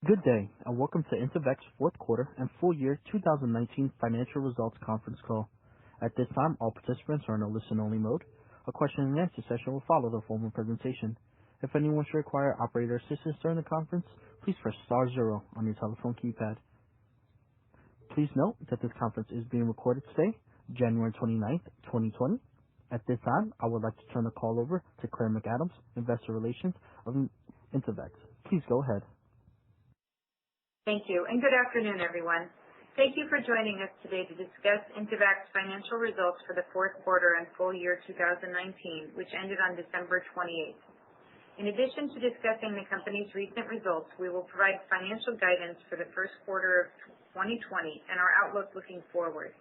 Good day, and welcome to Intevac's fourth quarter and full year 2019 financial results conference call. At this time, all participants are in a listen-only mode. A question and answer session will follow the formal presentation. If anyone should require operator assistance during the conference, please press star zero on your telephone keypad. Please note that this conference is being recorded today, January 29th, 2020. At this time, I would like to turn the call over to Claire McAdams, Investor Relations of Intevac. Please go ahead. Thank you, and good afternoon, everyone. Thank you for joining us today to discuss Intevac's financial results for the fourth quarter and full year 2019, which ended on December 28th. In addition to discussing the company's recent results, we will provide financial guidance for the first quarter of 2020 and our outlook looking forward.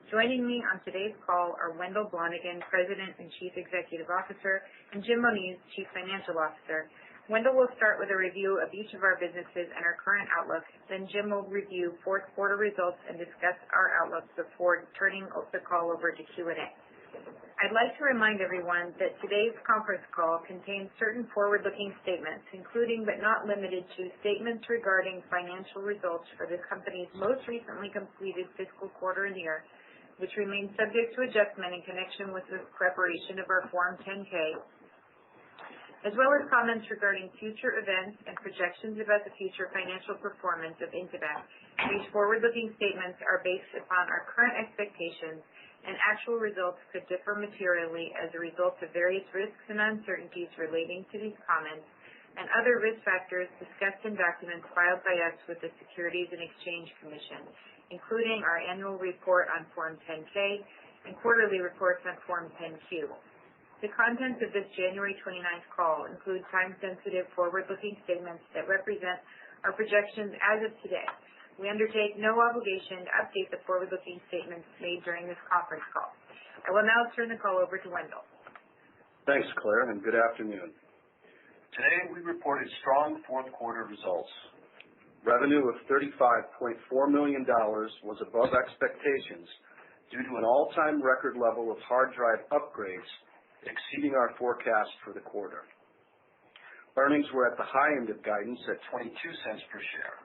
Joining me on today's call are Wendell Blonigan, President and Chief Executive Officer, and Jim Moniz, Chief Financial Officer. Wendell will start with a review of each of our businesses and our current outlook. Then Jim will review fourth quarter results and discuss our outlook before turning the call over to Q&A. I'd like to remind everyone that today's conference call contains certain forward-looking statements, including but not limited to statements regarding financial results for the company's most recently completed fiscal quarter and year, which remain subject to adjustment in connection with the preparation of our Form 10-K, as well as comments regarding future events and projections about the future financial performance of Intevac. These forward-looking statements are based upon our current expectations, and actual results could differ materially as a result of various risks and uncertainties relating to these comments and other risk factors discussed in documents filed by us with the Securities and Exchange Commission, including our annual report on Form 10-K and quarterly reports on Form 10-Q. The contents of this January 29th call include time-sensitive forward-looking statements that represent our projections as of today. We undertake no obligation to update the forward-looking statements made during this conference call. I will now turn the call over to Wendell. Thanks, Claire, and good afternoon. Today we reported strong fourth quarter results. Revenue of $35.4 million was above expectations due to an all-time record level of hard drive upgrades exceeding our forecast for the quarter. Earnings were at the high end of guidance at 22 cents per share.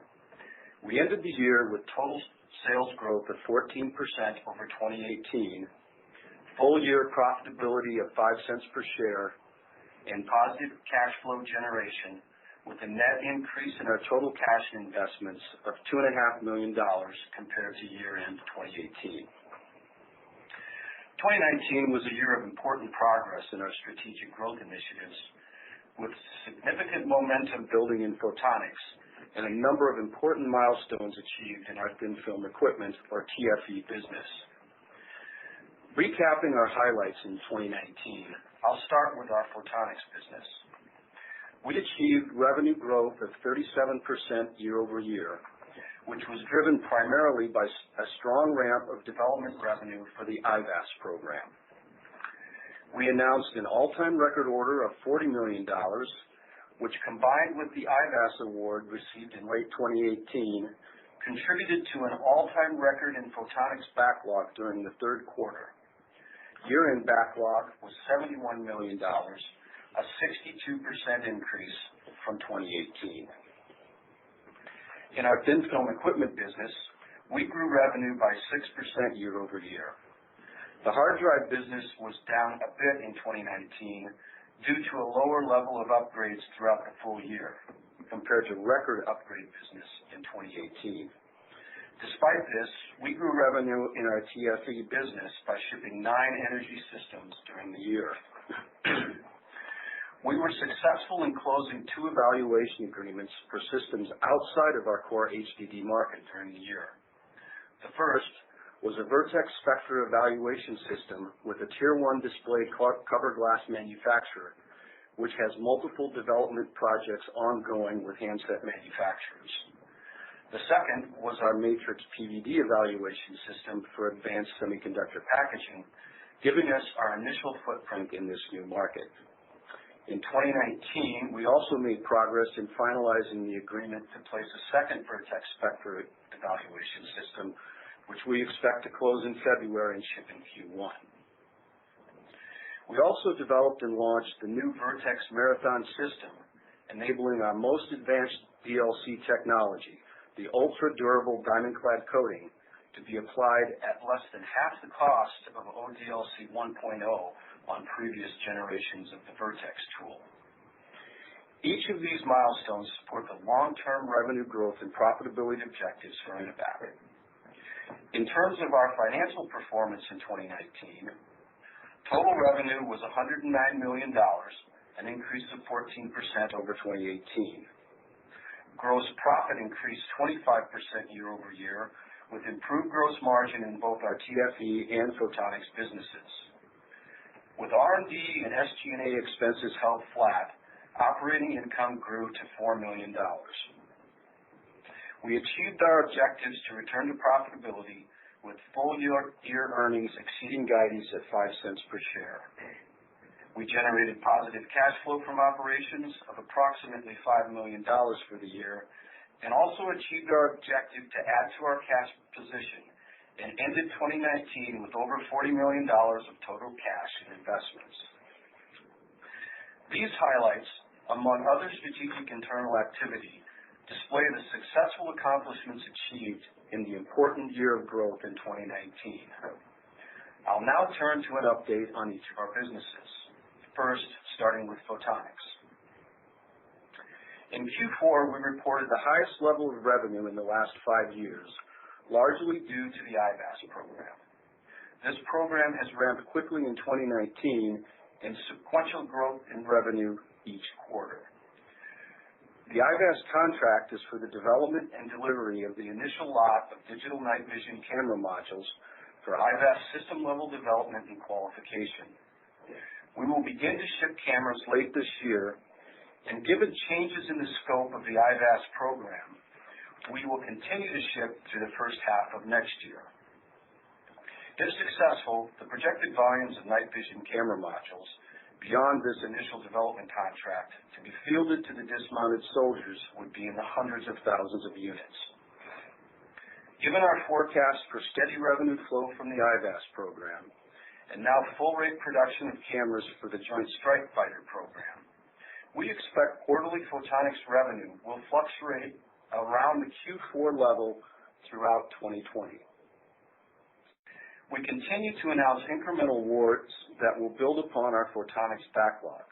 We ended the year with total sales growth of 14% over 2018, full year profitability of 5 cents per share, and positive cash flow generation with a net increase in our total cash investments of $2.5 million compared to year-end 2018. 2019 was a year of important progress in our strategic growth initiatives, with significant momentum building in photonics and a number of important milestones achieved in our thin film equipment, or TFE business. Recapping our highlights in 2019, I'll start with our photonics business. We achieved revenue growth of 37% year over year, which was driven primarily by a strong ramp of development revenue for the IVAC program. We announced an all-time record order of $40 million, which combined with the IVAC award received in late 2018, contributed to an all-time record in photonics backlog during the third quarter. Year-end backlog was $71 million, a 62% increase from 2018. In our thin film equipment business, we grew revenue by 6% year over year. The hard drive business was down a bit in 2019 due to a lower level of upgrades throughout the full year, compared to record upgrade business in 2018. Despite this, we grew revenue in our TFE business by shipping 9 energy systems during the year. We were successful in closing 2 evaluation agreements for systems outside of our core HDD market during the year. The first was a Vertex Spectra evaluation system with a Tier 1 display cover glass manufacturer, which has multiple development projects ongoing with handset manufacturers. The second was our Matrix PVD evaluation system for advanced semiconductor packaging, giving us our initial footprint in this new market. In 2019, we also made progress in finalizing the agreement to place a second Vertex Spectra evaluation system, which we expect to close in February and ship in Q1. We also developed and launched the new Vertex Marathon system, enabling our most advanced DLC technology, the ultra-durable diamond-clad coating, to be applied at less than half the cost of ODLC 1.0 on previous generations of the Vertex tool. Each of these milestones support the long-term revenue growth and profitability objectives for Intevac. In terms of our financial performance in 2019, total revenue was $109 million, an increase of 14% over 2018. Gross profit increased 25% year over year, with improved gross margin in both our TFE and photonics businesses. With R&D and SG&A expenses held flat, operating income grew to $4 million. We achieved our objectives to return to profitability, with full-year earnings exceeding guidance at 5 cents per share. We generated positive cash flow from operations of approximately $5 million for the year, and also achieved our objective to add to our cash position, and ended 2019 with over $40 million of total cash and investments. These highlights, among other strategic internal activity, display the successful accomplishments achieved in the important year of growth in 2019. I'll now turn to an update on each of our businesses. First, starting with photonics. In Q4, we reported the highest level of revenue in the last 5 years, largely due to the IVAC program. This program has ramped quickly in 2019 and sequential growth in revenue each quarter. The IVAC contract is for the development and delivery of the initial lot of digital night vision camera modules for IVAC system-level development and qualification. We will begin to ship cameras late this year, and given changes in the scope of the IVAC program, we will continue to ship through the first half of next year. If successful, the projected volumes of night vision camera modules beyond this initial development contract to be fielded to the dismounted soldiers would be in the hundreds of thousands of units. Given our forecast for steady revenue flow from the IVAC program, and now full-rate production of cameras for the Joint Strike Fighter program, we expect quarterly photonics revenue will fluctuate around the Q4 level throughout 2020. We continue to announce incremental awards that will build upon our photonics backlog,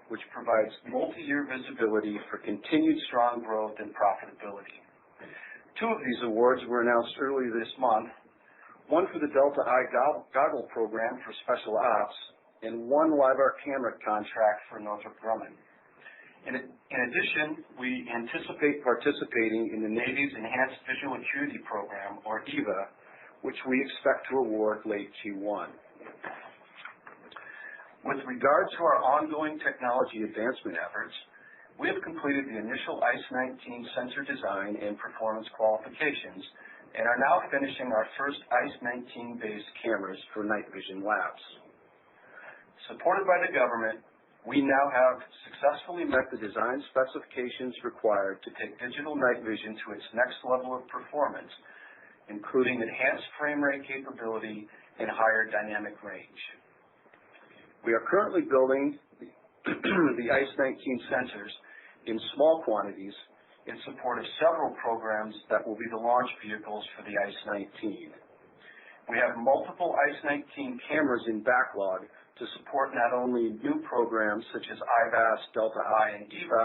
which provides multi-year visibility for continued strong growth and profitability. 2 of these awards were announced earlier this month, one for the Delta I goggle program for Special Ops, and 1 LiDAR camera contract for Northrop Grumman. In addition, we anticipate participating in the Navy's Enhanced Visual Acuity program, or EVA, which we expect to award late Q1. With regard to our ongoing technology advancement efforts, we have completed the initial ICE-19 sensor design and performance qualifications, and are now finishing our first ICE-19-based cameras for night vision labs. Supported by the government, we now have successfully met the design specifications required to take digital night vision to its next level of performance, including enhanced frame rate capability and higher dynamic range. We are currently building the ICE-19 sensors in small quantities in support of several programs that will be the launch vehicles for the ICE-19. We have multiple ICE-19 cameras in backlog to support not only new programs such as IVAC, Delta I, and EVA,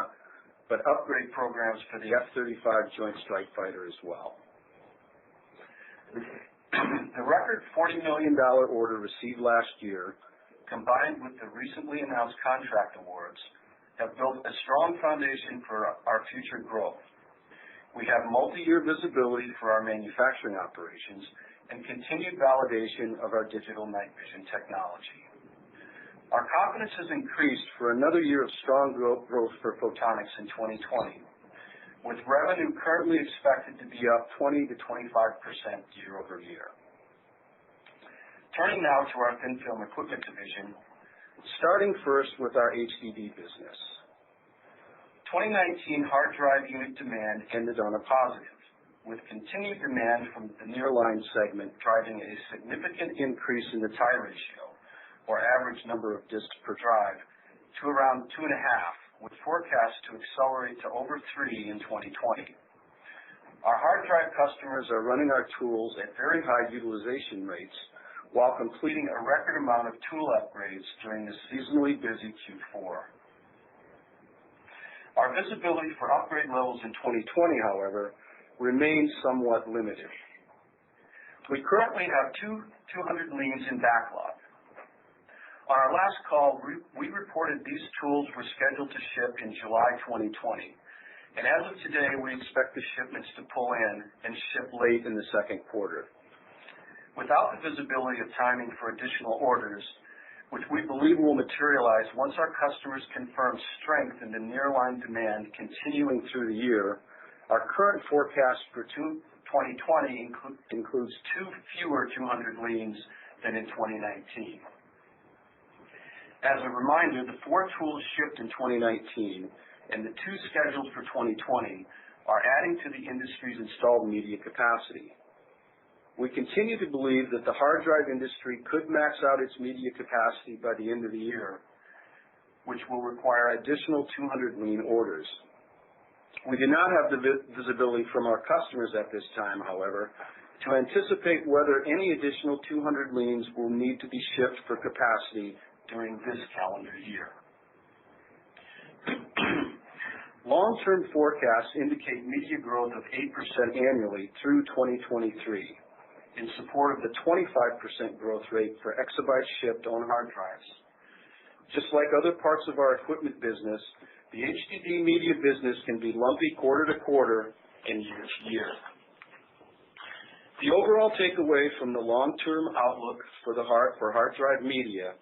but upgrade programs for the F-35 Joint Strike Fighter as well. The record $40 million order received last year, combined with the recently announced contract awards, have built a strong foundation for our future growth. We have multi-year visibility for our manufacturing operations and continued validation of our digital night vision technology. Our confidence has increased for another year of strong growth for photonics in 2020, with revenue currently expected to be up 20 to 25% year over year. Turning now to our thin film equipment division, starting first with our HDD business. 2019 hard drive unit demand ended on a positive, with continued demand from the nearline segment driving a significant increase in the tie ratio, or average number of disks per drive, to around 2.5 with forecasts to accelerate to over 3 in 2020. Our hard drive customers are running our tools at very high utilization rates while completing a record amount of tool upgrades during the seasonally busy Q4. Our visibility for upgrade levels in 2020, however, remains somewhat limited. We currently have 200 leans in backlog. On our last call, we reported these tools were scheduled to ship in July 2020. And as of today, we expect the shipments to pull in and ship late in the second quarter. Without the visibility of timing for additional orders, which we believe will materialize once our customers confirm strength in the nearline demand continuing through the year, our current forecast for 2020 includes 2 fewer 200 leans than in 2019. As a reminder, the 4 tools shipped in 2019 and the 2 scheduled for 2020 are adding to the industry's installed media capacity. We continue to believe that the hard drive industry could max out its media capacity by the end of the year, which will require additional 200 lean orders. We do not have the visibility from our customers at this time, however, to anticipate whether any additional 200 leans will need to be shipped for capacity during this calendar year. Long-term forecasts indicate media growth of 8% annually through 2023 in support of the 25% growth rate for exabytes shipped on hard drives. Just like other parts of our equipment business, the HDD media business can be lumpy quarter to quarter and year to year. The overall takeaway from the long-term outlook for hard drive media,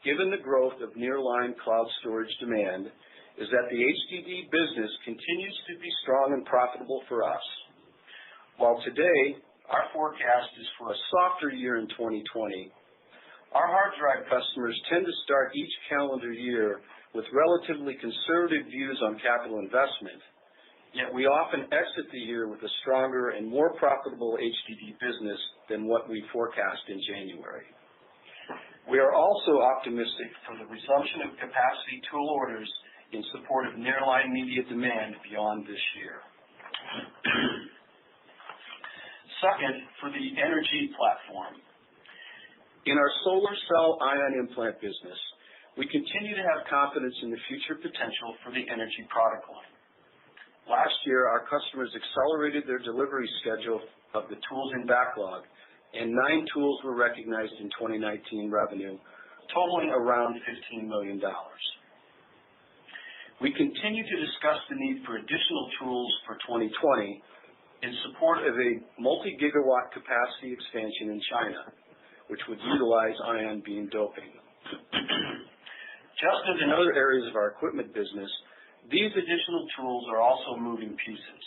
given the growth of nearline cloud storage demand, is that the HDD business continues to be strong and profitable for us. While today, our forecast is for a softer year in 2020, our hard drive customers tend to start each calendar year with relatively conservative views on capital investment, yet we often exit the year with a stronger and more profitable HDD business than what we forecast in January. We are also optimistic for the resumption of capacity tool orders in support of nearline media demand beyond this year. Second, for the energy platform. In our solar cell ion implant business, we continue to have confidence in the future potential for the energy product line. Last year, our customers accelerated their delivery schedule of the tools in backlog, and 9 tools were recognized in 2019 revenue, totaling around $15 million. We continue to discuss the need for additional tools for 2020 in support of a multi-gigawatt capacity expansion in China, which would utilize ion beam doping. Just as in other areas of our equipment business, these additional tools are also moving pieces,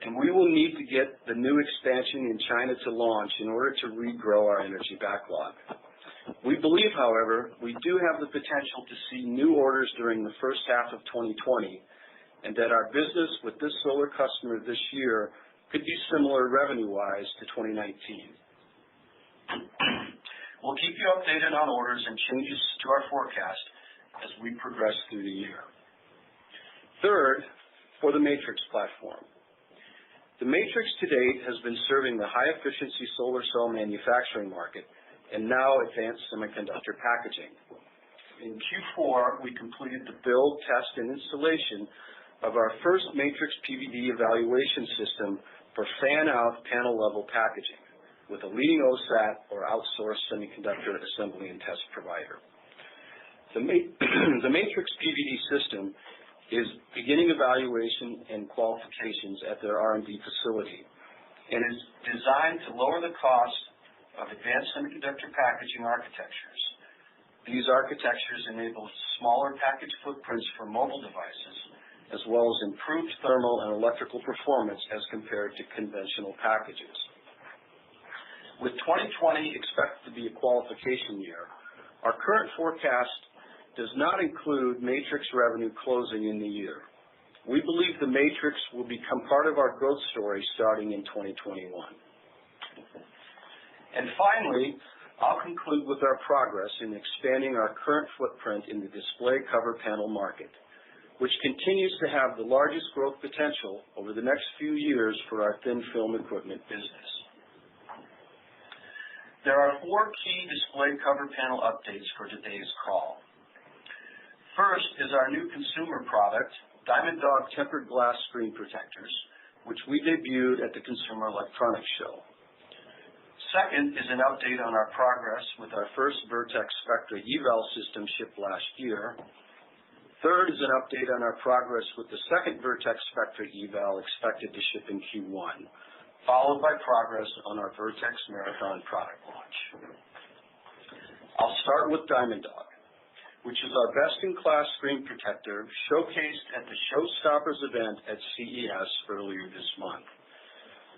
and we will need to get the new expansion in China to launch in order to regrow our energy backlog. We believe, however, we do have the potential to see new orders during the first half of 2020, and that our business with this solar customer this year could be similar revenue-wise to 2019. We'll keep you updated on orders and changes to our forecast as we progress through the year. Third, for the Matrix platform. The Matrix to date has been serving the high-efficiency solar cell manufacturing market and now advanced semiconductor packaging. In Q4, we completed the build, test, and installation of our first Matrix PVD evaluation system for fan-out panel-level packaging with a leading OSAT or outsourced semiconductor assembly and test provider. The Matrix PVD system is beginning evaluation and qualifications at their R&D facility and is designed to lower the cost of advanced semiconductor packaging architectures. These architectures enable smaller package footprints for mobile devices, as well as improved thermal and electrical performance as compared to conventional packages. With 2020 expected to be a qualification year, our current forecast does not include Matrix revenue closing in the year. We believe the Matrix will become part of our growth story starting in 2021. And finally, I'll conclude with our progress in expanding our current footprint in the display cover panel market. which continues to have the largest growth potential over the next few years for our thin film equipment business. There are 4 key display cover panel updates for today's call. First is our new consumer product, Diamond Dog Tempered Glass Screen Protectors, which we debuted at the Consumer Electronics Show. Second is an update on our progress with our first Vertex Spectra eval system shipped last year. Third is an update on our progress with the second Vertex Spectra eval expected to ship in Q1, followed by progress on our Vertex Marathon product launch. I'll start with Diamond Dog, which is our best-in-class screen protector showcased at the Showstoppers event at CES earlier this month.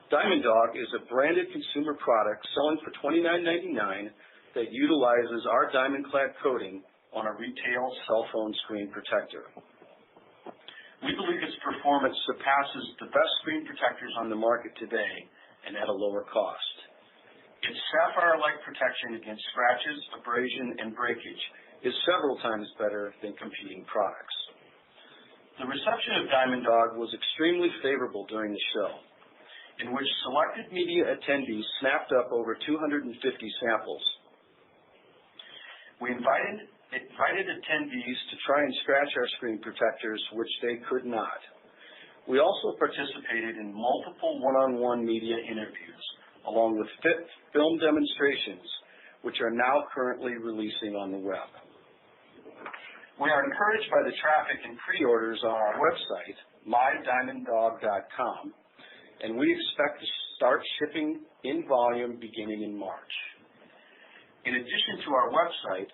Diamond Dog is a branded consumer product selling for $29.99 that utilizes our diamond-clad coating on a retail cell phone screen protector. We believe its performance surpasses the best screen protectors on the market today and at a lower cost. Its sapphire-like protection against scratches, abrasion, and breakage is several times better than competing products. The reception of Diamond Dog was extremely favorable during the show, in which selected media attendees snapped up over 250 samples. We invited attendees to try and scratch our screen protectors, which they could not. We also participated in multiple one-on-one media interviews, along with film demonstrations, which are now currently releasing on the web. We are encouraged by the traffic and pre-orders on our website, mydiamonddog.com, and we expect to start shipping in volume beginning in March. In addition to our website,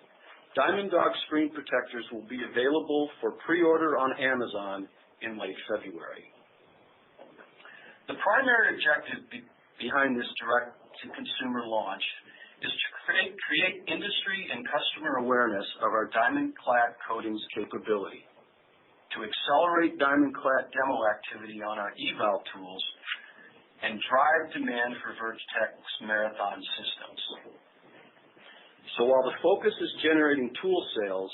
Diamond Dog screen protectors will be available for pre-order on Amazon in late February. The primary objective behind this direct-to-consumer launch is to create industry and customer awareness of our diamond-clad coatings capability, to accelerate diamond-clad demo activity on our eval tools, and drive demand for Vertex Marathon systems. So while the focus is generating tool sales,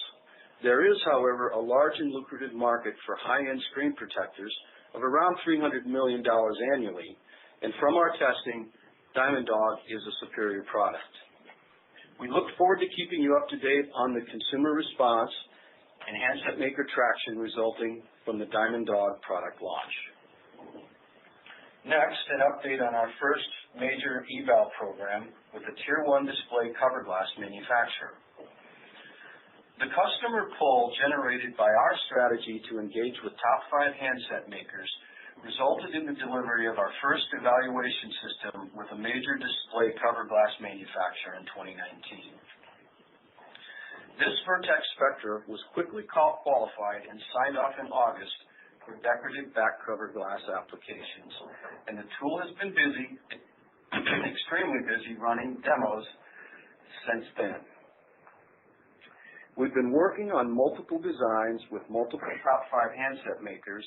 there is, however, a large and lucrative market for high-end screen protectors of around $300 million annually, and from our testing, Diamond Dog is a superior product. We look forward to keeping you up to date on the consumer response and handset maker traction resulting from the Diamond Dog product launch. Next, an update on our first major eval program with a Tier 1 display cover glass manufacturer. The customer pull generated by our strategy to engage with top 5 handset makers resulted in the delivery of our first evaluation system with a major display cover glass manufacturer in 2019. This Vertex Spectra was quickly qualified and signed off in August for decorative back cover glass applications, and the tool has been busy, extremely busy, running demos since then. We've been working on multiple designs with multiple top 5 handset makers,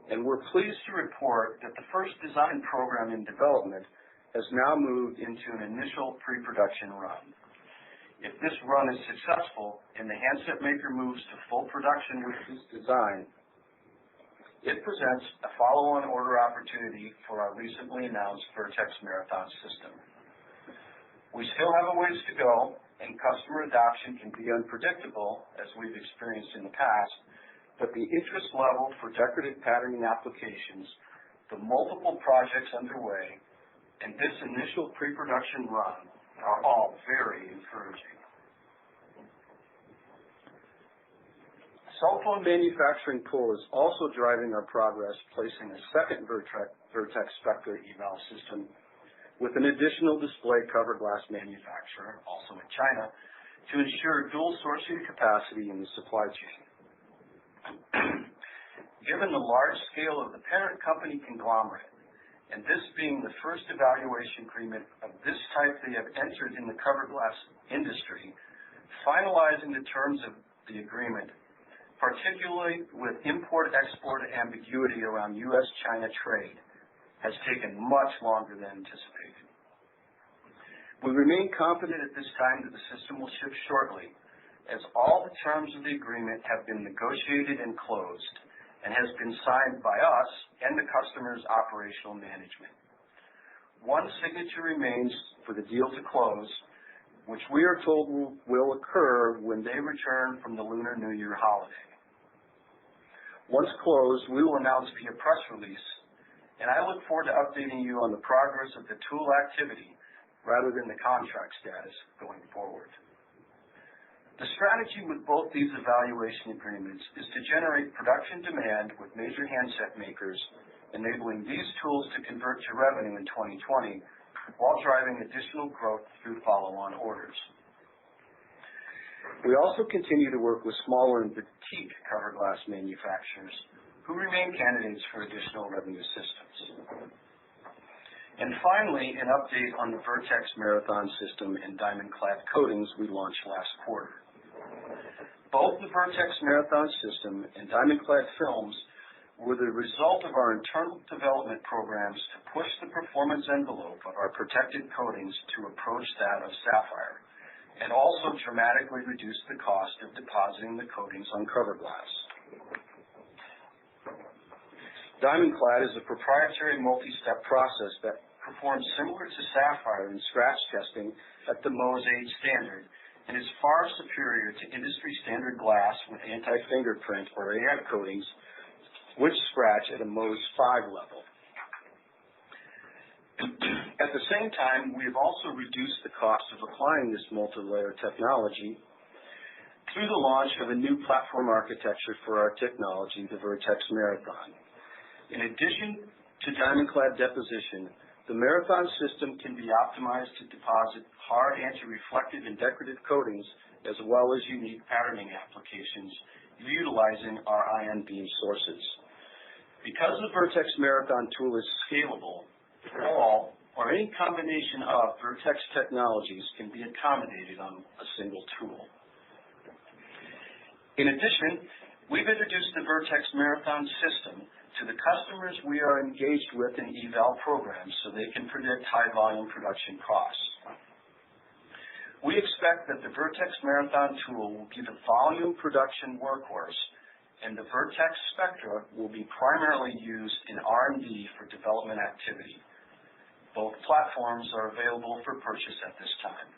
and we're pleased to report that the first design program in development has now moved into an initial pre-production run. If this run is successful and the handset maker moves to full production with this design, it presents a follow-on order opportunity for our recently announced Vertex Marathon system. We still have a ways to go, and customer adoption can be unpredictable, as we've experienced in the past, but the interest level for decorative patterning applications, the multiple projects underway, and this initial pre-production run are all very encouraging. Cell phone manufacturing pull is also driving our progress, placing a second Vertex Spectra eval system with an additional display cover glass manufacturer, also in China, to ensure dual sourcing capacity in the supply chain. Given the large scale of the parent company conglomerate, and this being the first evaluation agreement of this type they have entered in the cover glass industry, finalizing the terms of the agreement, particularly with import-export ambiguity around U.S.-China trade, has taken much longer than anticipated. We remain confident at this time that the system will ship shortly, as all the terms of the agreement have been negotiated and closed. and has been signed by us and the customer's operational management. One signature remains for the deal to close, which we are told will occur when they return from the Lunar New Year holiday. Once closed, we will announce via press release, and I look forward to updating you on the progress of the tool activity rather than the contract status going forward. The strategy with both these evaluation agreements is to generate production demand with major handset makers, enabling these tools to convert to revenue in 2020 while driving additional growth through follow-on orders. We also continue to work with smaller and boutique cover glass manufacturers who remain candidates for additional revenue systems. And finally, an update on the Vertex Marathon system and diamond clad coatings we launched last quarter. Both the Vertex Marathon system and diamond clad films were the result of our internal development programs to push the performance envelope of our protected coatings to approach that of sapphire, and also dramatically reduce the cost of depositing the coatings on cover glass. Diamond clad is a proprietary multi-step process that performs similar to sapphire in scratch testing at the Mohs age standard, and is far superior to industry standard glass with anti-fingerprint or AF coatings, which scratch at a Mohs 5 level. At the same time, we have also reduced the cost of applying this multi-layer technology through the launch of a new platform architecture for our technology, the Vertex Marathon. In addition to diamond-clad deposition, the Marathon system can be optimized to deposit hard anti-reflective and decorative coatings, as well as unique patterning applications utilizing our ion beam sources. Because the Vertex Marathon tool is scalable, all or any combination of Vertex technologies can be accommodated on a single tool. In addition, we've introduced the Vertex Marathon system to the customers we are engaged with in eval programs so they can predict high volume production costs. We expect that the Vertex Marathon tool will be the volume production workhorse, and the Vertex Spectra will be primarily used in R&D for development activity. Both platforms are available for purchase at this time.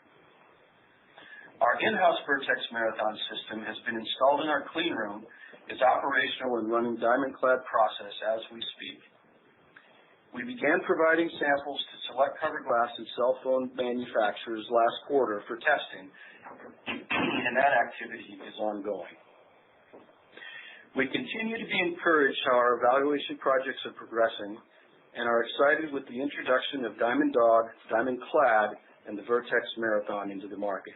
Our in-house Vertex Marathon system has been installed in our clean room, is operational and running diamond-clad process as we speak. We began providing samples to select cover glass and cell phone manufacturers last quarter for testing, and that activity is ongoing. We continue to be encouraged how our evaluation projects are progressing and are excited with the introduction of Diamond Dog, Diamond Clad, and the Vertex Marathon into the market.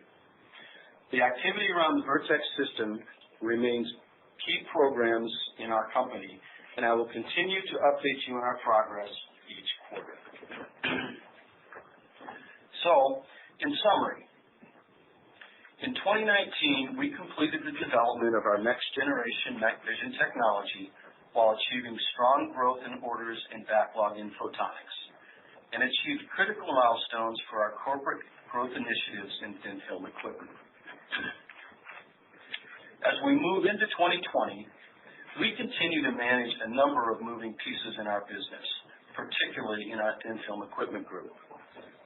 The activity around the Vertex system remains key programs in our company, and I will continue to update you on our progress each quarter. So, in summary, in 2019, we completed the development of our next-generation night vision technology while achieving strong growth in orders and backlog in photonics, and achieved critical milestones for our corporate growth initiatives in thin-film equipment. As we move into 2020, we continue to manage a number of moving pieces in our business, particularly in our thin-film equipment group.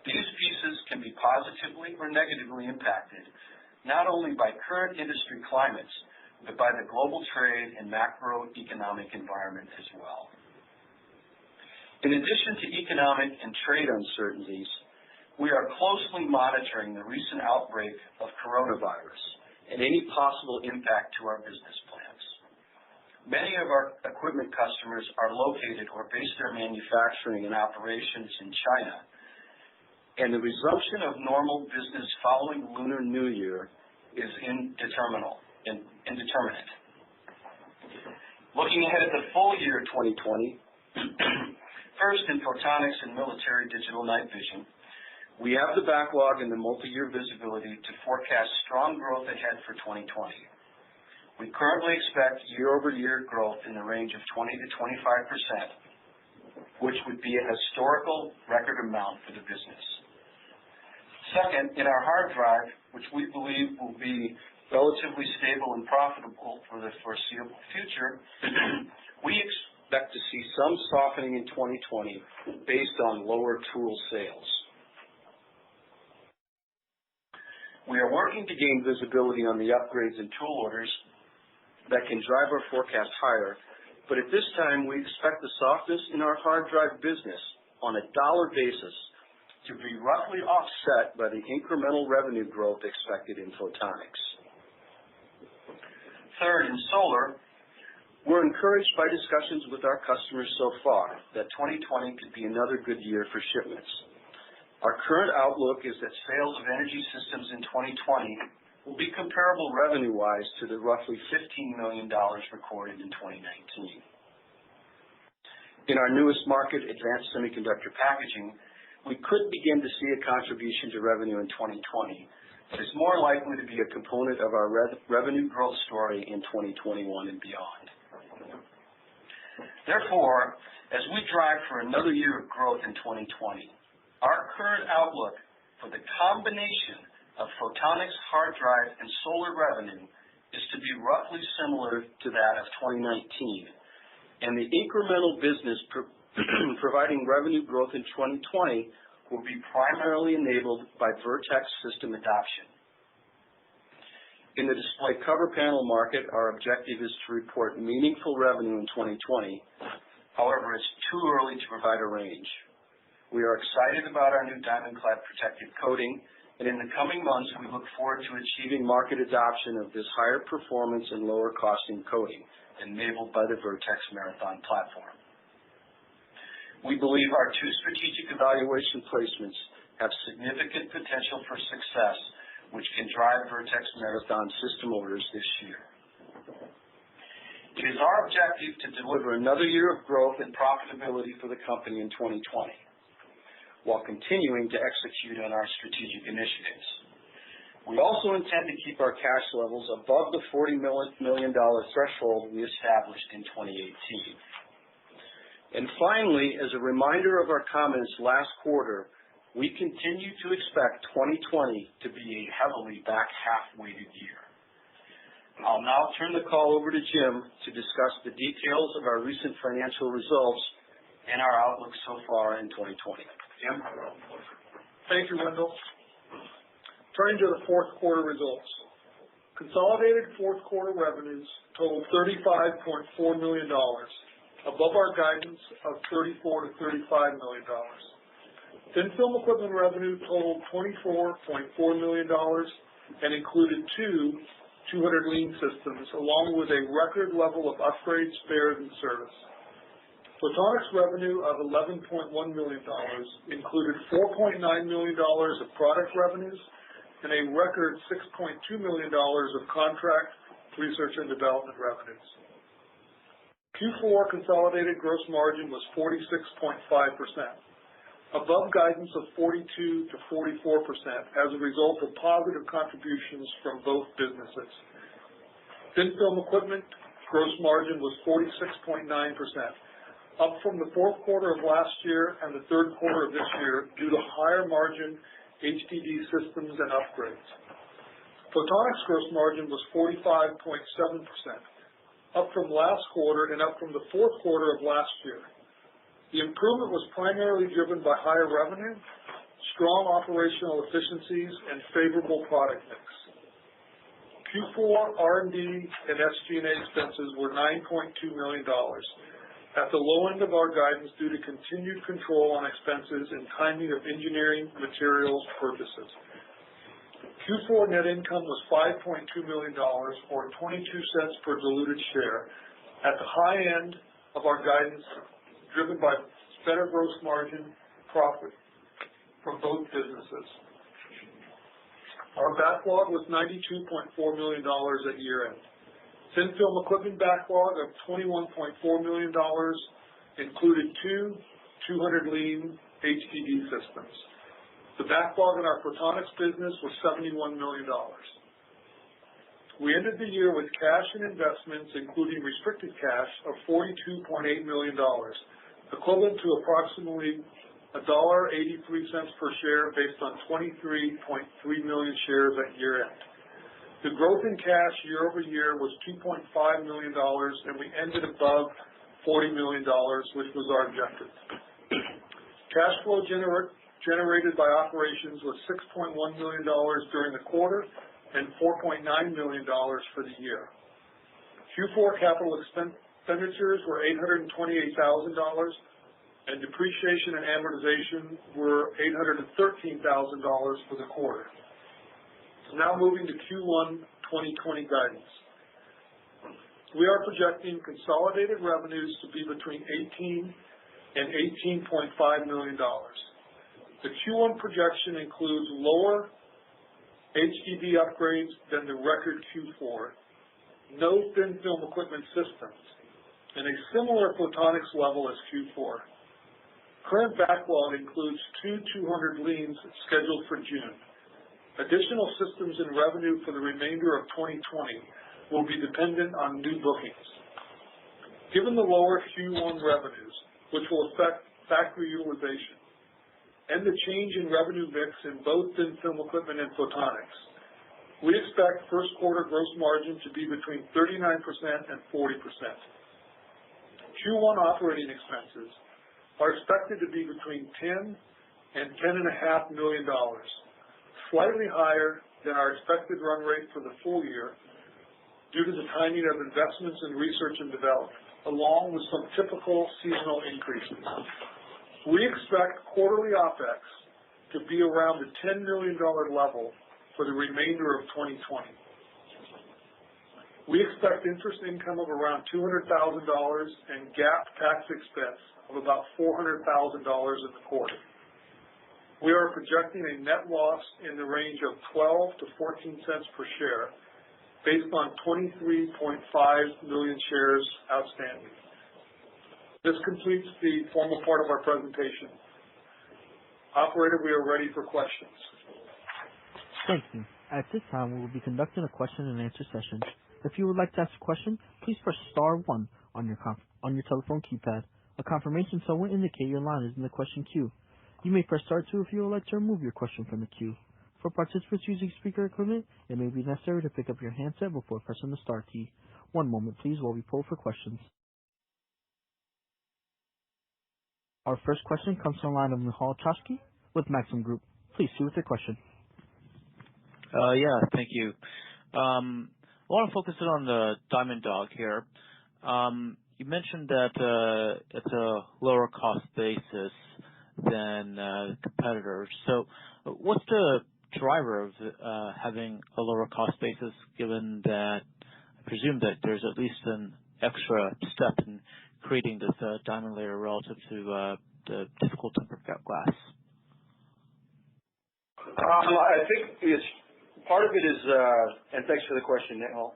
These pieces can be positively or negatively impacted not only by current industry climates, but by the global trade and macroeconomic environment as well. In addition to economic and trade uncertainties, we are closely monitoring the recent outbreak of coronavirus and any possible impact to our business plans. Many of our equipment customers are located or base their manufacturing and operations in China, and the resumption of normal business following Lunar New Year is indeterminate. Looking ahead at the full year 2020, first in photonics and military digital night vision, we have the backlog and the multi-year visibility to forecast strong growth ahead for 2020. We currently expect year-over-year growth in the range of 20 to 25%, which would be a historical record amount for the business. Second, in our hard drive, which we believe will be relatively stable and profitable for the foreseeable future, We expect to see some softening in 2020 based on lower tool sales. We are working to gain visibility on the upgrades and tool orders that can drive our forecast higher, but at this time we expect the softness in our hard drive business on a dollar basis to be roughly offset by the incremental revenue growth expected in photonics. Third, in solar, we're encouraged by discussions with our customers so far that 2020 could be another good year for shipments. Our current outlook is that sales of energy systems in 2020 will be comparable revenue-wise to the roughly $15 million recorded in 2019. In our newest market, advanced semiconductor packaging, we could begin to see a contribution to revenue in 2020, but it's more likely to be a component of our revenue growth story in 2021 and beyond. Therefore, as we drive for another year of growth in 2020, our current outlook for the combination of photonics, hard drive, and solar revenue is to be roughly similar to that of 2019, and the incremental business providing revenue growth in 2020 will be primarily enabled by Vertex system adoption. In the display cover panel market, our objective is to report meaningful revenue in 2020. However, it's too early to provide a range. We are excited about our new diamond-clad protective coating, and in the coming months, we look forward to achieving market adoption of this higher performance and lower costing coating enabled by the Vertex Marathon platform. We believe our two strategic evaluation placements have significant potential for success, which can drive Vertex Marathon system orders this year. It is our objective to deliver another year of growth and profitability for the company in 2020. While continuing to execute on our strategic initiatives. We also intend to keep our cash levels above the $40 million threshold we established in 2018. And finally, as a reminder of our comments last quarter, we continue to expect 2020 to be a heavily back-half-weighted year. I'll now turn the call over to Jim to discuss the details of our recent financial results and our outlook so far in 2020. Jim? Thank you, Wendell. Turning to the fourth quarter results. Consolidated fourth quarter revenues totaled $35.4 million, above our guidance of $34 to $35 million. Thin film equipment revenue totaled $24.4 million and included two 200 lean systems, along with a record level of upgrades, spares, and service. Photonics revenue of $11.1 million included $4.9 million of product revenues and a record $6.2 million of contract research and development revenues. Q4 consolidated gross margin was 46.5%, above guidance of 42 to 44% as a result of positive contributions from both businesses. Thin film equipment gross margin was 46.9%. Up from the fourth quarter of last year and the third quarter of this year due to higher margin HDD systems and upgrades. Photonics gross margin was 45.7%, up from last quarter and up from the fourth quarter of last year. The improvement was primarily driven by higher revenue, strong operational efficiencies, and favorable product mix. Q4 R&D and SG&A expenses were $9.2 million, at the low end of our guidance due to continued control on expenses and timing of engineering materials purchases. Q4 net income was $5.2 million, or 22 cents per diluted share, at the high end of our guidance, driven by better gross margin profit from both businesses. Our backlog was $92.4 million at year-end. Thin film equipment backlog of $21.4 million included two 200 lean HDD systems. The backlog in our photonics business was $71 million. We ended the year with cash and investments, including restricted cash, of $42.8 million, equivalent to approximately $1.83 per share based on 23.3 million shares at year-end. The growth in cash year over year was $2.5 million, and we ended above $40 million, which was our objective. Cash flow generated by operations was $6.1 million during the quarter and $4.9 million for the year. Q4 capital expenditures were $828,000, and depreciation and amortization were $813,000 for the quarter. Now moving to Q1 2020 guidance. We are projecting consolidated revenues to be between $18 and $18.5 million. The Q1 projection includes lower HDD upgrades than the record Q4, no thin film equipment systems, and a similar photonics level as Q4. Current backlog includes two 200 leans scheduled for June. Additional systems and revenue for the remainder of 2020 will be dependent on new bookings. Given the lower Q1 revenues, which will affect factory utilization, and the change in revenue mix in both thin film equipment and photonics, we expect first quarter gross margin to be between 39% and 40%. Q1 operating expenses are expected to be between $10 and $10.5 million, slightly higher than our expected run rate for the full year due to the timing of investments in research and development, along with some typical seasonal increases. We expect quarterly OpEx to be around the $10 million level for the remainder of 2020. We expect interest income of around $200,000 and GAAP tax expense of about $400,000 in the quarter. We are projecting a net loss in the range of 12 to 14 cents per share based on 23.5 million shares outstanding. This completes the formal part of our presentation. Operator, we are ready for questions. Thank you. At this time, we will be conducting a question and answer session. If you would like to ask a question, please press star 1 on your telephone keypad. A confirmation tone will indicate your line is in the question queue. You may press star 2 if you would like to remove your question from the queue. For participants using speaker equipment, it may be necessary to pick up your handset before pressing the star key. One moment, please, while we poll for questions. Our first question comes from the line of Nehal Chokshi with Maxim Group. Please see with your question. Yeah, thank you. I want to focus in on the Diamond Dog here. You mentioned that it's a lower cost basis than competitors. So what's the driver of having a lower cost basis, given that I presume that there's at least an extra step in creating this diamond layer relative to the typical tempered glass? I think part of it is, and thanks for the question, Nehal.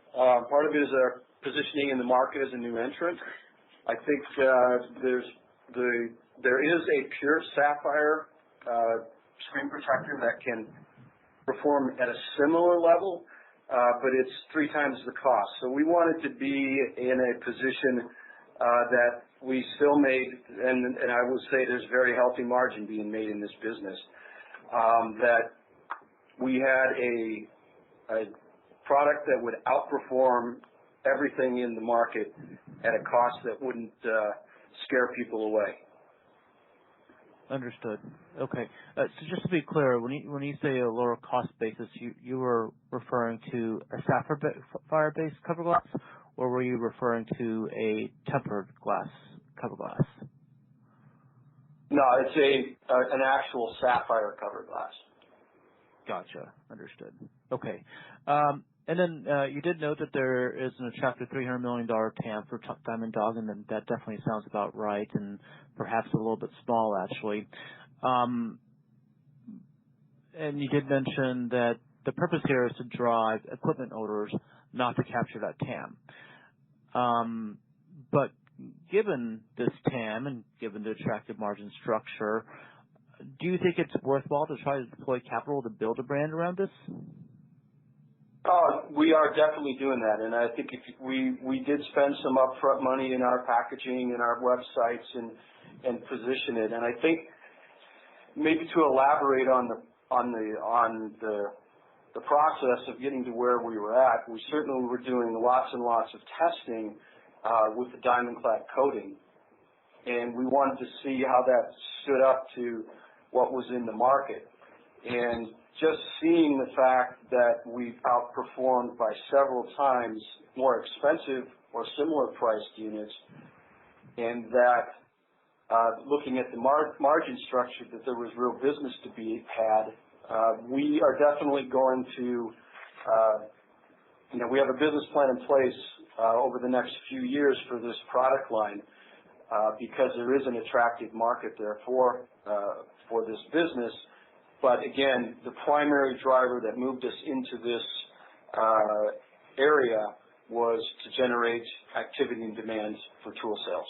Part of it is our positioning in the market as a new entrant. I think there is a pure sapphire screen protector that can perform at a similar level, but it's 3 times the cost. So we wanted to be in a position that we still made, and I will say there's very healthy margin being made in this business, that we had a product that would outperform everything in the market at a cost that wouldn't scare people away. Understood. Okay. So just to be clear, when you say a lower cost basis, you were referring to a sapphire-based cover glass, or were you referring to a tempered glass cover glass? No, it's an actual sapphire cover glass. Gotcha. Understood. Okay. And then you did note that there is an attractive $300 million TAM for Diamond Dog, and then that definitely sounds about right, and perhaps a little bit small, actually. And you did mention that the purpose here is to drive equipment orders, not to capture that TAM. But given this TAM and given the attractive margin structure, do you think it's worthwhile to try to deploy capital to build a brand around this? We are definitely doing that, and I think we did spend some upfront money in our packaging and our websites and position it. And I think maybe to elaborate on the process of getting to where we were at, we certainly were doing lots and lots of testing with the diamond-clad coating, and we wanted to see how that stood up to what was in the market. And just seeing the fact that we've outperformed by several times more expensive or similar priced units, and that looking at the margin structure, that there was real business to be had, we are definitely going to, we have a business plan in place over the next few years for this product line because there is an attractive market there for this business. But again, the primary driver that moved us into this area was to generate activity and demand for tool sales.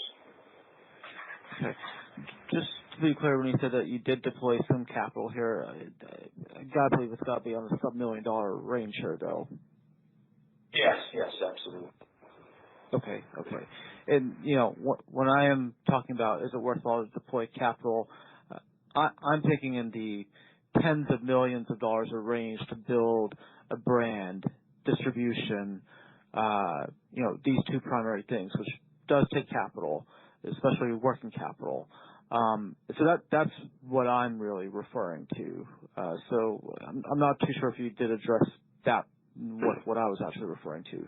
Okay. Just to be clear, when you said that you did deploy some capital here, I gotta believe it's got to be on the sub-$1 million range here, though. Yes, absolutely. Okay. And, when I am talking about is it worthwhile to deploy capital, I'm taking in the tens of millions of dollars of range to build a brand, distribution, these two primary things, which does take capital, especially working capital. So that's what I'm really referring to. So I'm not too sure if you did address that, what I was actually referring to.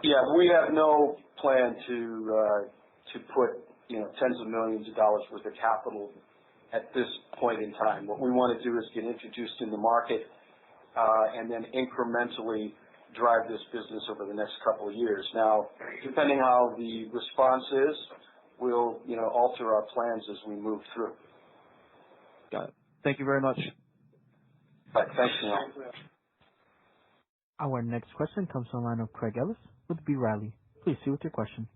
Yeah, we have no plan to put tens of millions of dollars worth of capital at this point in time. What we want to do is get introduced in the market and then incrementally drive this business over the next couple of years. Now, depending how the response is, we'll alter our plans as we move through. Got it. Thank you very much. Right, thanks, Neil. Our next question comes from the line of Craig Ellis with B. Riley. Please see with your question.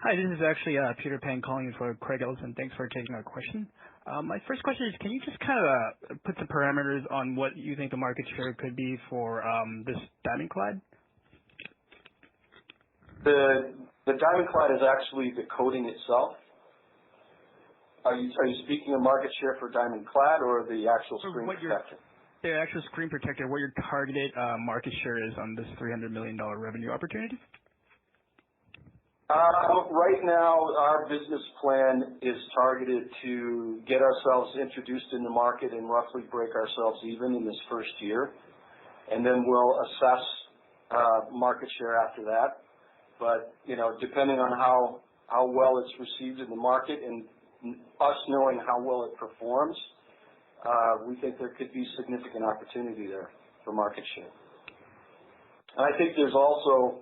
Hi, this is actually Peter Pan calling in for Craig Ellis, and thanks for taking our question. My first question is, can you just kind of put some parameters on what you think the market share could be for this diamond clad? The diamond clad is actually the coating itself. Are you speaking of market share for diamond clad or the actual screen protector? The actual screen protector, what your targeted market share is on this $300 million revenue opportunity? Right now, our business plan is targeted to get ourselves introduced in the market and roughly break ourselves even in this first year. And then we'll assess market share after that. But, depending on how well it's received in the market and us knowing how well it performs, we think there could be significant opportunity there for market share. And I think there's also,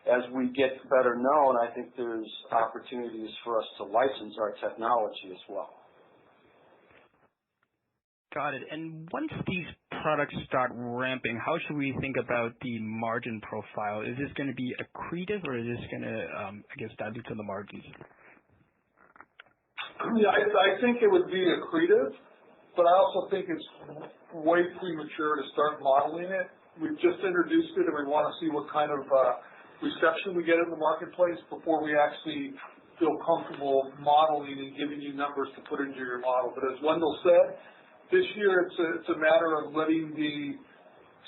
as we get better known, I think there's opportunities for us to license our technology as well. Got it. And once these products start ramping, how should we think about the margin profile? Is this going to be accretive, or is this going to, dilute to the margins? Yeah, I think it would be accretive, but I also think it's way premature to start modeling it. We've just introduced it, and we want to see what kind of reception we get in the marketplace before we actually feel comfortable modeling and giving you numbers to put into your model. But as Wendell said, this year it's a matter of letting the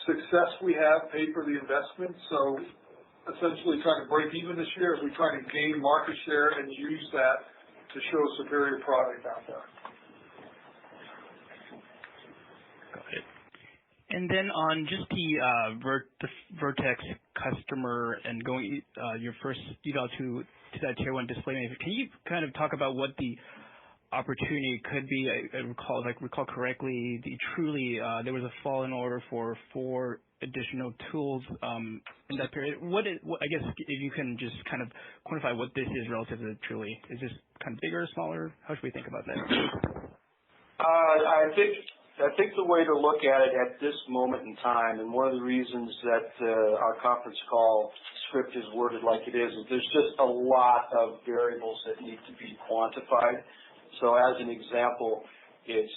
success we have pay for the investment. So essentially trying to break even this year as we try to gain market share and use that to show a superior product out there. Got it. And then on just the Vertex customer and going your first to that tier one display maker, can you kind of talk about what the opportunity could be? I recall correctly, there was a fall in order for 4 additional tools in that period. I guess if you can just kind of quantify what this is relative to Truly. Is this kind of bigger or smaller? How should we think about that? I think the way to look at it at this moment in time, and one of the reasons that our conference call script is worded like it is there's just a lot of variables that need to be quantified. So as an example, it's,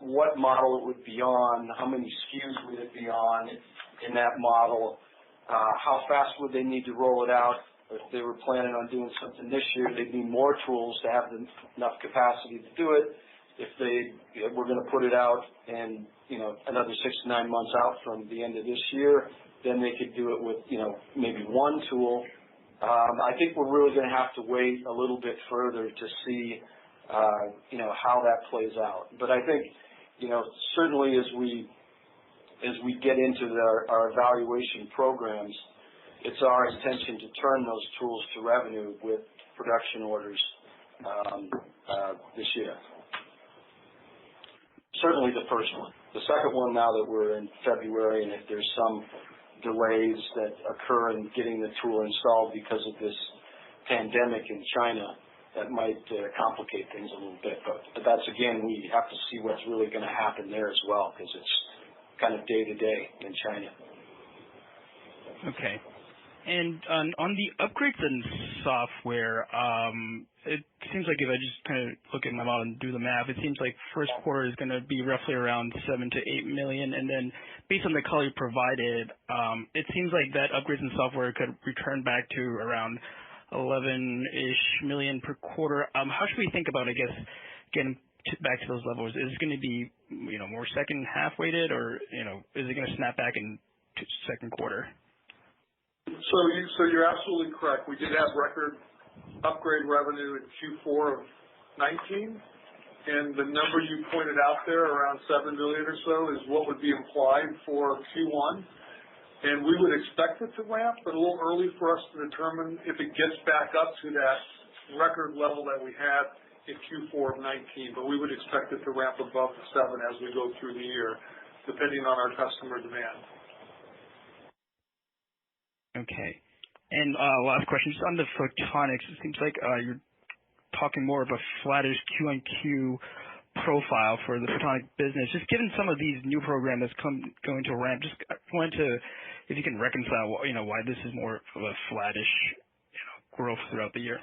what model it would be on, how many SKUs would it be on in that model, how fast would they need to roll it out. If they were planning on doing something this year, they'd need more tools to have enough capacity to do it. If we're going to put it out and, another 6 to 9 months out from the end of this year, then they could do it with, maybe one tool. I think we're really going to have to wait a little bit further to see, how that plays out. But I think, certainly as we get into our evaluation programs, it's our intention to turn those tools to revenue with production orders this year. Certainly the first one. The second one, now that we're in February, and if there's some delays that occur in getting the tool installed because of this pandemic in China, that might complicate things a little bit. But that's, again, we have to see what's really going to happen there as well, because it's kind of day to day in China. Okay. And on the upgrades in software, it seems like if I just kind of look at my model and do the math, it seems like first quarter is going to be roughly around $7 to $8 million, and then based on the color you provided, it seems like that upgrades in software could return back to around 11-ish million per quarter. How should we think about, I guess, getting back to those levels? Is it going to be, more second half weighted, or, is it going to snap back in second quarter? So you're absolutely correct. We did have record upgrade revenue in Q4 of 19, and the number you pointed out there, around $7 million or so, is what would be implied for Q1. And we would expect it to ramp, but a little early for us to determine if it gets back up to that record level that we had in Q4 of 19. But we would expect it to ramp above the 7 as we go through the year, depending on our customer demand. Okay. And last question, just on the photonics, it seems like you're talking more of a flattish Q-on-Q profile for the photonic business. Just given some of these new programs that's going to ramp, just wanted to, if you can reconcile, why this is more of a flattish, growth throughout the year.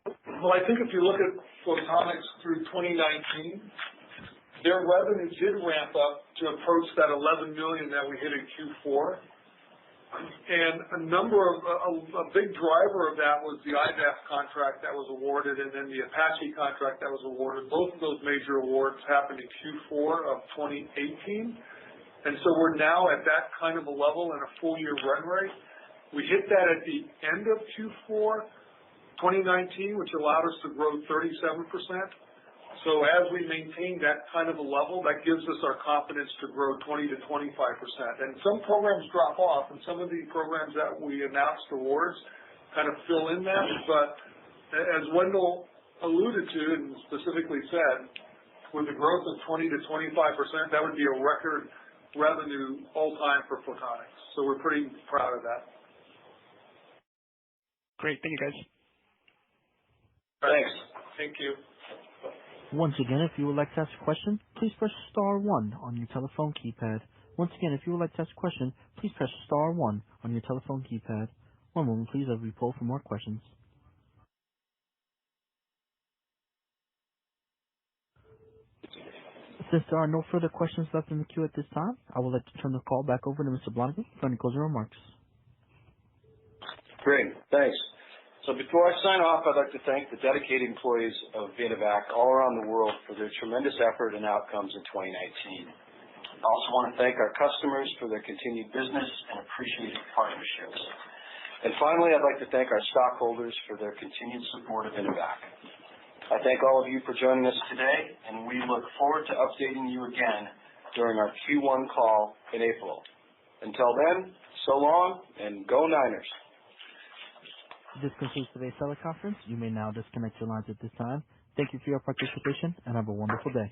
Well, I think if you look at photonics through 2019, their revenue did ramp up to approach that $11 million that we hit in Q4. And a big driver of that was the IVAC contract that was awarded, and then the Apache contract that was awarded. Both of those major awards happened in Q4 of 2018. And so we're now at that kind of a level and a full year run rate. We hit that at the end of Q4 2019, which allowed us to grow 37%. So as we maintain that kind of a level, that gives us our confidence to grow 20 to 25%. And some programs drop off, and some of the programs that we announced awards kind of fill in that. But as Wendell alluded to and specifically said, with the growth of 20 to 25%, that would be a record revenue all time for photonics. So we're pretty proud of that. Great. Thank you, guys. Thanks. Thank you. Once again, if you would like to ask a question, please press star 1 on your telephone keypad. Once again, if you would like to ask a question, please press star 1 on your telephone keypad. One moment, please, as we poll for more questions. Since there are no further questions left in the queue at this time, I would like to turn the call back over to Mr. Blonigan for any closing remarks. Great. Thanks. So before I sign off, I'd like to thank the dedicated employees of Intevac all around the world for their tremendous effort and outcomes in 2019. I also want to thank our customers for their continued business and appreciated partnerships. And finally, I'd like to thank our stockholders for their continued support of Intevac. I thank all of you for joining us today, and we look forward to updating you again during our Q1 call in April. Until then, so long, and go Niners. This concludes today's teleconference. You may now disconnect your lines at this time. Thank you for your participation, and have a wonderful day.